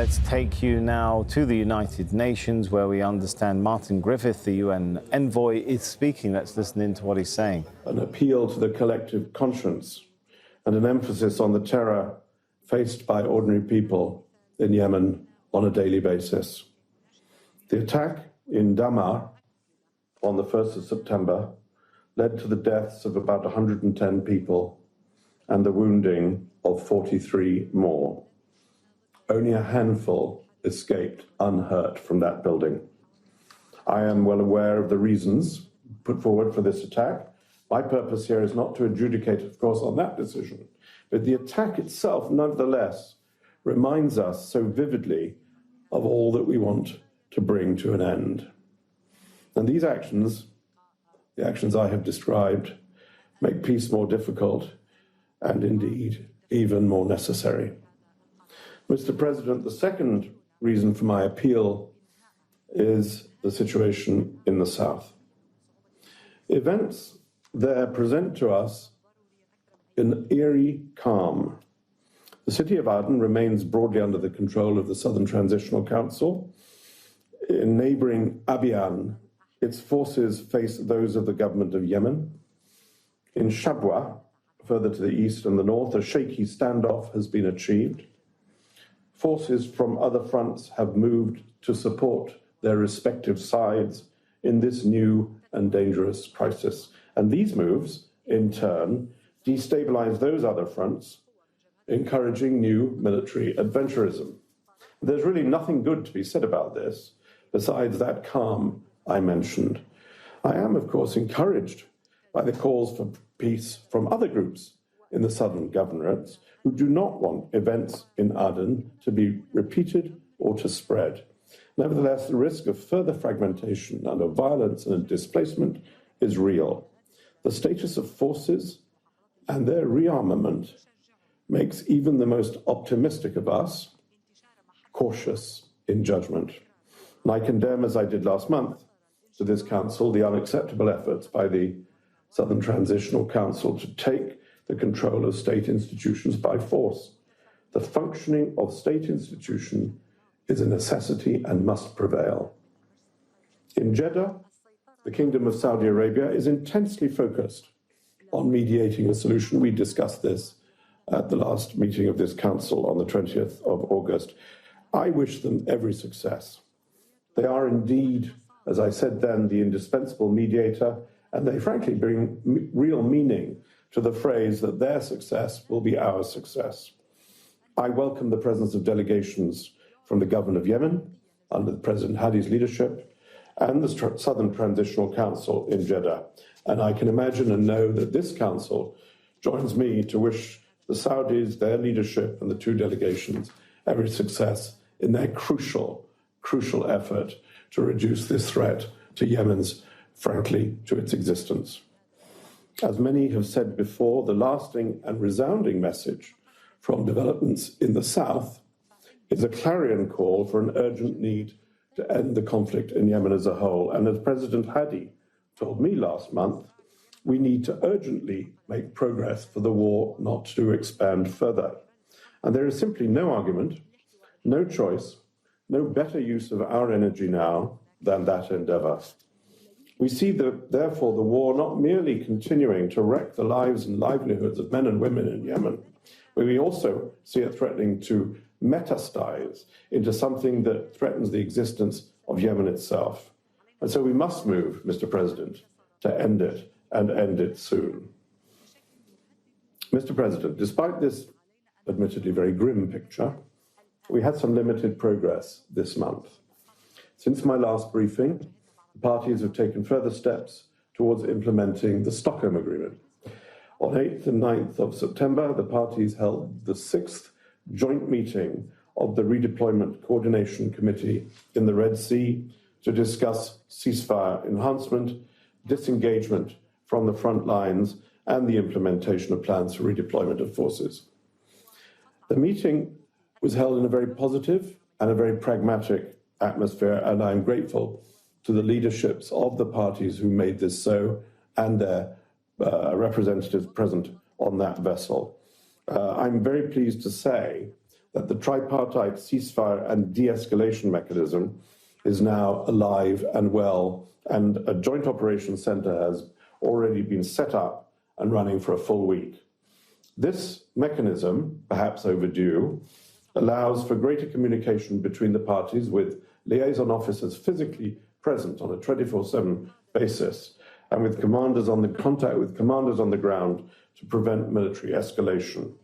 Let's take you now to the United Nations, where we understand Martin Griffiths, the UN envoy, is speaking. Let's listen in to what he's saying. An appeal to the collective conscience and an emphasis on the terror faced by ordinary people in Yemen on a daily basis. The attack in Damar on the 1st of September led to the deaths of about 110 people and the wounding of 43 more. Only a handful escaped unhurt from that building. I am well aware of the reasons put forward for this attack. My purpose here is not to adjudicate, of course, on that decision, but the attack itself, nevertheless, reminds us so vividly of all that we want to bring to an end. And these actions, the actions I have described, make peace more difficult and indeed even more necessary. Mr. President, the second reason for my appeal is the situation in the south. Events there present to us an eerie calm. The city of Aden remains broadly under the control of the Southern Transitional Council. In neighboring Abiyan, its forces face those of the government of Yemen. In Shabwa, further to the east and the north, a shaky standoff has been achieved. Forces from other fronts have moved to support their respective sides in this new and dangerous crisis. And these moves, in turn, destabilize those other fronts, encouraging new military adventurism. There's really nothing good to be said about this, besides that calm I mentioned. I am, of course, encouraged by the calls for peace from other groups in the southern governorates who do not want events in Aden to be repeated or to spread. Nevertheless, the risk of further fragmentation and of violence and displacement is real. The status of forces and their rearmament makes even the most optimistic of us cautious in judgment. And I condemn, as I did last month, to this Council the unacceptable efforts by the Southern Transitional Council to take the control of state institutions by force. The functioning of state institution is a necessity and must prevail. In Jeddah, the Kingdom of Saudi Arabia is intensely focused on mediating a solution. We discussed this at the last meeting of this Council on the 20th of August. I wish them every success. They are indeed, as I said then, the indispensable mediator, and they frankly bring real meaning to the phrase that their success will be our success. I welcome the presence of delegations from the government of Yemen, under President Hadi's leadership, and the Southern Transitional Council in Jeddah. And I can imagine and know that this council joins me to wish the Saudis, their leadership, and the two delegations every success in their crucial effort to reduce this threat to Yemen's, frankly, to its existence. As many have said before, the lasting and resounding message from developments in the south is a clarion call for an urgent need to end the conflict in Yemen as a whole. And as President Hadi told me last month, we need to urgently make progress for the war not to expand further. And there is simply no argument, no choice, no better use of our energy now than that endeavor. We see, therefore, the war not merely continuing to wreck the lives and livelihoods of men and women in Yemen, but we also see it threatening to metastasize into something that threatens the existence of Yemen itself. And so we must move, Mr. President, to end it, and end it soon. Mr. President, despite this admittedly very grim picture, we had some limited progress this month. Since my last briefing, the parties have taken further steps towards implementing the Stockholm Agreement. On 8th and 9th of September, the parties held the 6th joint meeting of the Redeployment Coordination Committee in the Red Sea to discuss ceasefire enhancement, disengagement from the front lines, and the implementation of plans for redeployment of forces. The meeting was held in a very positive and a very pragmatic atmosphere, and I'm grateful to the leaderships of the parties who made this so, and their representatives present on that vessel. I'm very pleased to say that the tripartite ceasefire and de-escalation mechanism is now alive and well, and a joint operations center has already been set up and running for a full week. This mechanism, perhaps overdue, allows for greater communication between the parties with liaison officers physically present on a 24/7 basis and with contact with commanders on the ground to prevent military escalation.